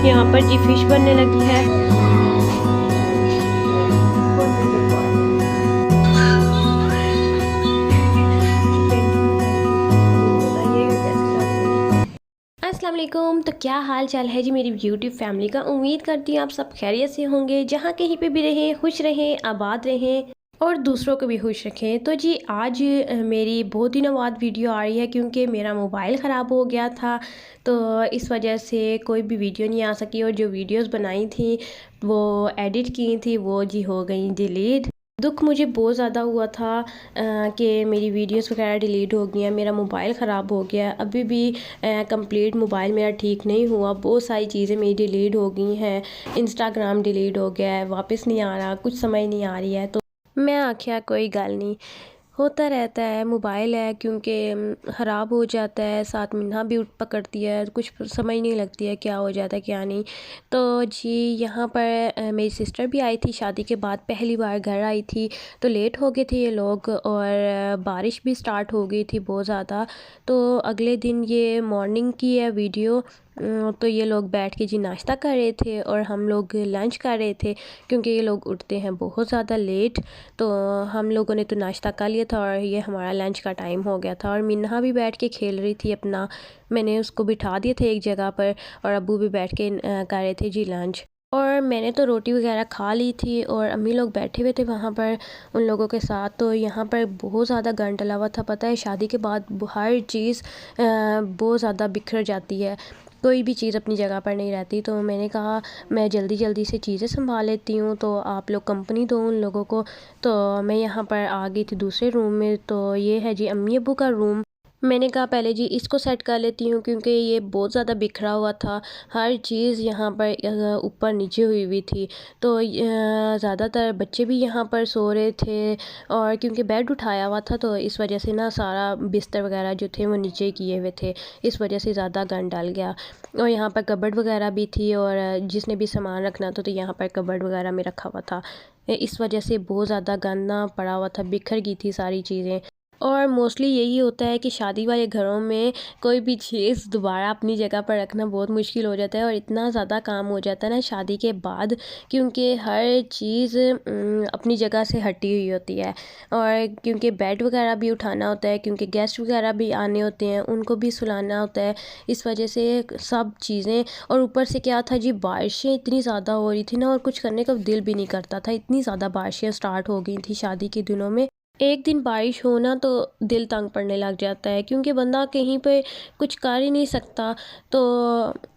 यहाँ पर जी फिश बनने लगी है। अस्सलाम वालेकुम। तो क्या हाल चाल है जी मेरी यूट्यूब फैमिली का। उम्मीद करती हूँ आप सब खैरियत से होंगे, जहाँ कहीं पे भी रहें खुश रहें, आबाद रहें और दूसरों को भी खुश रखें। तो जी आज मेरी बहुत दिनों बाद वीडियो आ रही है, क्योंकि मेरा मोबाइल ख़राब हो गया था, तो इस वजह से कोई भी वीडियो नहीं आ सकी। और जो वीडियोस बनाई थी वो एडिट की थी वो जी हो गई डिलीट। दुख मुझे बहुत ज़्यादा हुआ था कि मेरी वीडियोस वगैरह डिलीट हो गई हैं, मेरा मोबाइल ख़राब हो गया। अभी भी कंप्लीट मोबाइल मेरा ठीक नहीं हुआ, बहुत सारी चीज़ें मेरी डिलीट हो गई हैं। इंस्टाग्राम डिलीट हो गया है, वापस नहीं आ रहा, कुछ समझ नहीं आ रही है। तो मैं आख्या कोई गल नहीं, होता रहता है, मोबाइल है क्योंकि ख़राब हो जाता है, साथ मिन्हा भी उठ पकड़ती है, कुछ समझ नहीं लगती है क्या हो जाता है क्या नहीं। तो जी यहाँ पर मेरी सिस्टर भी आई थी, शादी के बाद पहली बार घर आई थी, तो लेट हो गए थे ये लोग और बारिश भी स्टार्ट हो गई थी बहुत ज़्यादा। तो अगले दिन ये मॉर्निंग की है वीडियो। तो ये लोग बैठ के जी नाश्ता कर रहे थे और हम लोग लंच कर रहे थे, क्योंकि ये लोग उठते हैं बहुत ज़्यादा लेट। तो हम लोगों ने तो नाश्ता कर लिया था और ये हमारा लंच का टाइम हो गया था। और मिन्हा भी बैठ के खेल रही थी अपना, मैंने उसको बिठा दिए थे एक जगह पर और अब्बू भी बैठ के कर रहे थे जी लंच। और मैंने तो रोटी वगैरह खा ली थी और अम्मी लोग बैठे हुए थे वहाँ पर उन लोगों के साथ। तो यहाँ पर बहुत ज़्यादा गंद डला हुआ था। पता है शादी के बाद हर चीज़ बहुत ज़्यादा बिखर जाती है, कोई भी चीज़ अपनी जगह पर नहीं रहती। तो मैंने कहा मैं जल्दी जल्दी से चीज़ें संभाल लेती हूँ, तो आप लोग कंपनी दो उन लोगों को। तो मैं यहाँ पर आ गई थी दूसरे रूम में। तो ये है जी अम्मी अब्बू का रूम। मैंने कहा पहले जी इसको सेट कर लेती हूँ, क्योंकि ये बहुत ज़्यादा बिखरा हुआ था, हर चीज़ यहाँ पर ऊपर नीचे हुई हुई थी। तो ज़्यादातर बच्चे भी यहाँ पर सो रहे थे, और क्योंकि बेड उठाया हुआ था तो इस वजह से ना सारा बिस्तर वगैरह जो थे वो नीचे किए हुए थे, इस वजह से ज़्यादा गंद डाल गया। और यहाँ पर कबर्ड वगैरह भी थी, और जिसने भी सामान रखना था तो यहाँ पर कबर्ड वगैरह में रखा हुआ था। इस वजह से बहुत ज़्यादा गंद ना पड़ा हुआ था, बिखर गई थी सारी चीज़ें। और मोस्टली यही होता है कि शादी वाले घरों में कोई भी चीज़ दोबारा अपनी जगह पर रखना बहुत मुश्किल हो जाता है, और इतना ज़्यादा काम हो जाता है ना शादी के बाद, क्योंकि हर चीज़ अपनी जगह से हटी हुई होती है। और क्योंकि बेड वगैरह भी उठाना होता है, क्योंकि गेस्ट वगैरह भी आने होते हैं, उनको भी सुलाना होता है, इस वजह से सब चीज़ें। और ऊपर से क्या था जी, बारिशें इतनी ज़्यादा हो रही थी ना, और कुछ करने का दिल भी नहीं करता था, इतनी ज़्यादा बारिशें स्टार्ट हो गई थी शादी के दिनों में। एक दिन बारिश हो ना तो दिल तंग पड़ने लग जाता है, क्योंकि बंदा कहीं पे कुछ कर ही नहीं सकता। तो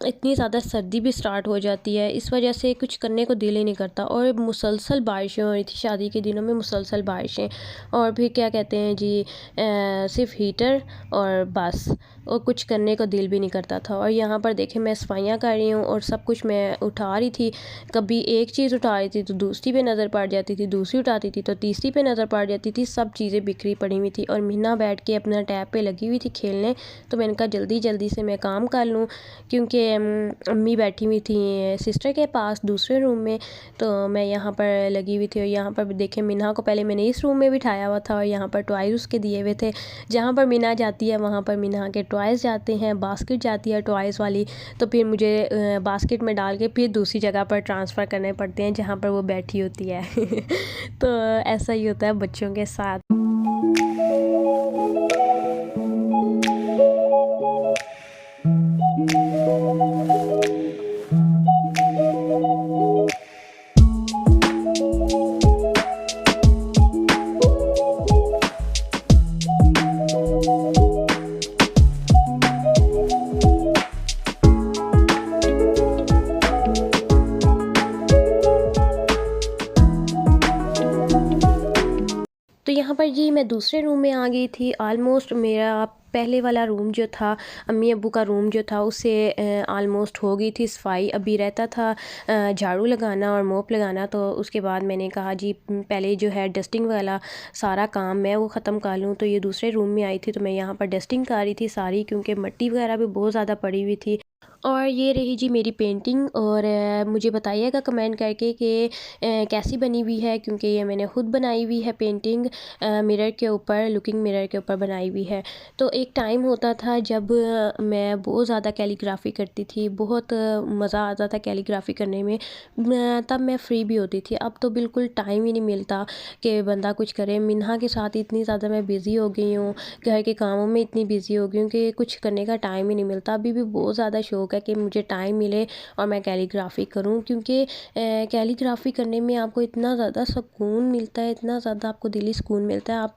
इतनी ज़्यादा सर्दी भी स्टार्ट हो जाती है, इस वजह से कुछ करने को दिल ही नहीं करता। और मुसलसल बारिशें हो रही थी शादी के दिनों में, मुसलसल बारिशें। और फिर क्या कहते हैं जी, सिर्फ हीटर और बस, और कुछ करने को दिल भी नहीं करता था। और यहाँ पर देखें मैं सफाइयाँ कर रही हूँ और सब कुछ मैं उठा रही थी, कभी एक चीज़ उठा रही थी तो दूसरी पे नज़र पड़ जाती थी, दूसरी उठाती थी तो तीसरी पे नज़र पड़ जाती थी, सब चीज़ें बिखरी पड़ी हुई थी। और मीना बैठ के अपना टैब पे लगी हुई थी खेलने, तो मैंने कहा जल्दी जल्दी से मैं काम कर लूँ, क्योंकि अम्मी बैठी हुई थी सिस्टर के पास दूसरे रूम में, तो मैं यहाँ पर लगी हुई थी। और यहाँ पर देखें मीना को पहले मैंने इस रूम में बिठाया हुआ था, और यहाँ पर टॉयज़ उसके दिए हुए थे, जहाँ पर मीना जाती है वहाँ पर मीना के टॉयज़ जाते हैं, बास्केट जाती है टॉयज़ वाली, तो फिर मुझे बास्केट में डाल के फिर दूसरी जगह पर ट्रांसफ़र करने पड़ते हैं जहाँ पर वो बैठी होती है। तो ऐसा ही होता है बच्चों के साथ। तो यहाँ पर जी मैं दूसरे रूम में आ गई थी। आलमोस्ट मेरा पहले वाला रूम जो था, अम्मी अब्बू का रूम जो था, उससे आलमोस्ट हो गई थी सफाई। अभी रहता था झाड़ू लगाना और मोप लगाना, तो उसके बाद मैंने कहा जी पहले जो है डस्टिंग वाला सारा काम मैं वो ख़त्म कर लूँ। तो ये दूसरे रूम में आई थी, तो मैं यहाँ पर डस्टिंग कर रही थी सारी, क्योंकि मिट्टी वगैरह भी बहुत ज़्यादा पड़ी हुई थी। और ये रही जी मेरी पेंटिंग। और मुझे बताइएगा कमेंट करके कि कैसी बनी हुई है, क्योंकि ये मैंने खुद बनाई हुई है पेंटिंग, मिरर के ऊपर, लुकिंग मिरर के ऊपर बनाई हुई है। तो एक टाइम होता था जब मैं बहुत ज़्यादा कैलीग्राफ़ी करती थी, बहुत मज़ा आता था कैलीग्राफ़ी करने में। तब मैं फ्री भी होती थी। अब तो बिल्कुल टाइम ही नहीं मिलता कि बंदा कुछ करे। मिन्हा के साथ इतनी ज़्यादा मैं बिज़ी हो गई हूँ, घर के कामों में इतनी बिज़ी हो गई हूँ कि कुछ करने का टाइम ही नहीं मिलता। अभी भी बहुत ज़्यादा शौक़ है कि मुझे टाइम मिले और मैं कैलीग्राफ़ी करूँ, क्योंकि कैलीग्राफ़ी करने में आपको इतना ज़्यादा सुकून मिलता है, इतना ज़्यादा आपको दिली सुकून मिलता है। आप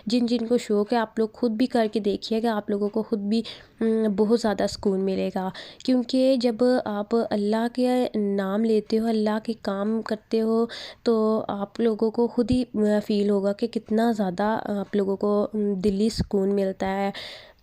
जिन जिन को शौक़ है, आप लोग खुद भी करके देखिएगा, आप लोगों को खुद भी बहुत ज़्यादा सुकून मिलेगा। क्योंकि जब आप अल्लाह के नाम लेते हो, अल्लाह के काम करते हो, तो आप लोगों को खुद ही फ़ील होगा कि कितना ज़्यादा आप लोगों को दिली सुकून मिलता है।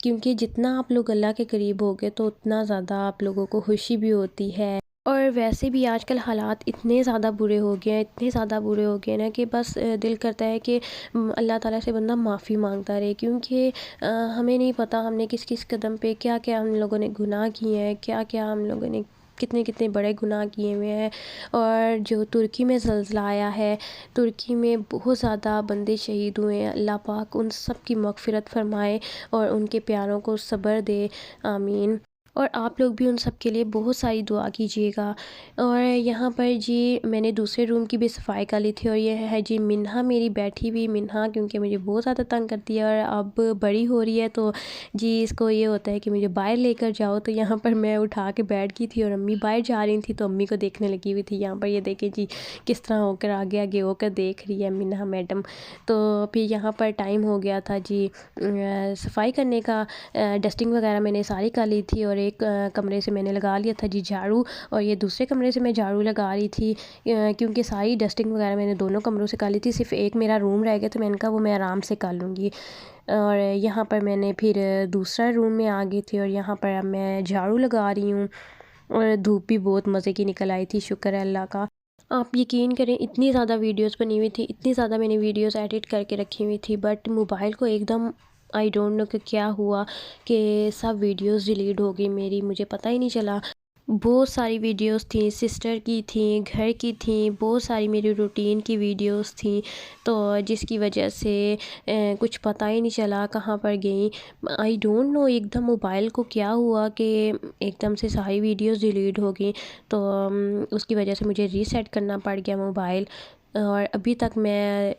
क्योंकि जितना आप लोग अल्लाह के करीब होगे तो उतना ज़्यादा आप लोगों को खुशी भी होती है। और वैसे भी आजकल हालात इतने ज़्यादा बुरे हो गए हैं, इतने ज़्यादा बुरे हो गए हैं ना कि बस दिल करता है कि अल्लाह ताला से बंदा माफ़ी मांगता रहे। क्योंकि हमें नहीं पता हमने किस किस कदम पे क्या क्या हम लोगों ने गुनाह किए हैं, क्या क्या हम लोगों ने कितने कितने बड़े गुनाह किए हुए हैं। और जो तुर्की में ज़ल्ज़ला आया है, तुर्की में बहुत ज़्यादा बंदे शहीद हुए हैं। अल्लाह पाक उन सब की मग़फ़िरत फ़रमाए और उनके प्यारों को सब्र दे, आमीन। और आप लोग भी उन सब के लिए बहुत सारी दुआ कीजिएगा। और यहाँ पर जी मैंने दूसरे रूम की भी सफाई कर ली थी। और ये है जी मिन्हा, मेरी बैठी हुई मिन्हा, क्योंकि मुझे बहुत ज़्यादा तंग करती है और अब बड़ी हो रही है, तो जी इसको ये होता है कि मुझे बाहर लेकर जाओ। तो यहाँ पर मैं उठा के बैठ गई थी और अम्मी बाहर जा रही थी, तो अम्मी को देखने लगी हुई थी। यहाँ पर ये देखें जी किस तरह होकर आगे आगे होकर देख रही है मिन्हा मैडम। तो फिर यहाँ पर टाइम हो गया था जी सफाई करने का। डस्टिंग वगैरह मैंने सारी कर ली थी और एक कमरे से मैंने लगा लिया था जी झाड़ू, और ये दूसरे कमरे से मैं झाड़ू लगा रही थी। क्योंकि सारी डस्टिंग वगैरह मैंने दोनों कमरों से कर ली थी, सिर्फ एक मेरा रूम रह गया, तो मैंने कहा वो मैं आराम से कर लूँगी। और यहाँ पर मैंने फिर दूसरा रूम में आ गई थी और यहाँ पर अब मैं झाड़ू लगा रही हूँ। और धूप भी बहुत मज़े की निकल आई थी, शुक्र है अल्लाह का। आप यकीन करें इतनी ज़्यादा वीडियोस बनी हुई थी, इतनी ज़्यादा मैंने वीडियोस एडिट करके रखी हुई थी, बट मोबाइल को एकदम आई डोंट नो कि क्या हुआ कि सब वीडियोस डिलीट हो गई मेरी, मुझे पता ही नहीं चला। बहुत सारी वीडियोस थी, सिस्टर की थी, घर की थी, बहुत सारी मेरी रूटीन की वीडियोस थी, तो जिसकी वजह से कुछ पता ही नहीं चला कहाँ पर गई। आई डोंट नो एकदम मोबाइल को क्या हुआ कि एकदम से सारी वीडियोस डिलीट हो गई। तो उसकी वजह से मुझे रीसेट करना पड़ गया मोबाइल। और अभी तक मैं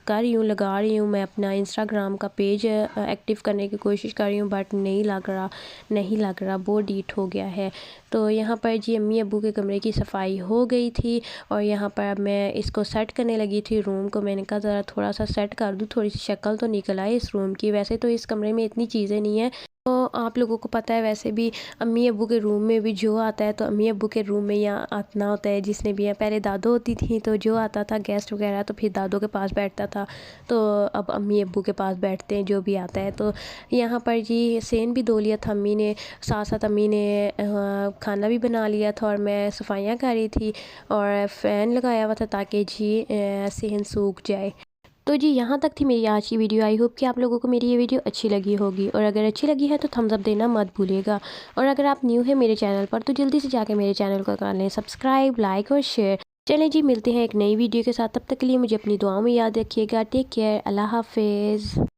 कर रही हूँ, लगा रही हूँ, मैं अपना इंस्टाग्राम का पेज एक्टिव करने की कोशिश कर रही हूँ, बट नहीं लग रहा, नहीं लग रहा, वो डिलीट हो गया है। तो यहाँ पर जी अम्मी अब्बू के कमरे की सफाई हो गई थी और यहाँ पर अब मैं इसको सेट करने लगी थी रूम को। मैंने कहा ज़रा थोड़ा सा सेट कर दूँ, थोड़ी सी शक्ल तो निकल आए इस रूम की। वैसे तो इस कमरे में इतनी चीज़ें नहीं है, तो आप लोगों को पता है वैसे भी अम्मी अब्बू के रूम में भी जो आता है तो अम्मी अब्बू के रूम में यहाँ आना होता है। जिसने भी है, पहले दादो होती थी तो जो आता था गेस्ट वगैरह तो फिर दादो के पास बैठता था, तो अब अम्मी अब्बू के पास बैठते हैं जो भी आता है। तो यहाँ पर जी सेन भी धो लिया था अम्मी ने, साथ साथ अम्मी ने खाना भी बना लिया था और मैं सफाइयाँ कर रही थी और फ़ैन लगाया हुआ था ताकि जी सेन सूख जाए। तो जी यहाँ तक थी मेरी आज की वीडियो। आई होप कि आप लोगों को मेरी ये वीडियो अच्छी लगी होगी, और अगर अच्छी लगी है तो थम्स अप देना मत भूलिएगा। और अगर आप न्यू है मेरे चैनल पर तो जल्दी से जाके मेरे चैनल को कर लें सब्सक्राइब, लाइक और शेयर। चलें जी मिलते हैं एक नई वीडियो के साथ, तब तक के लिए मुझे अपनी दुआओं में याद रखिएगा। टेक केयर, अल्लाह हाफिज़।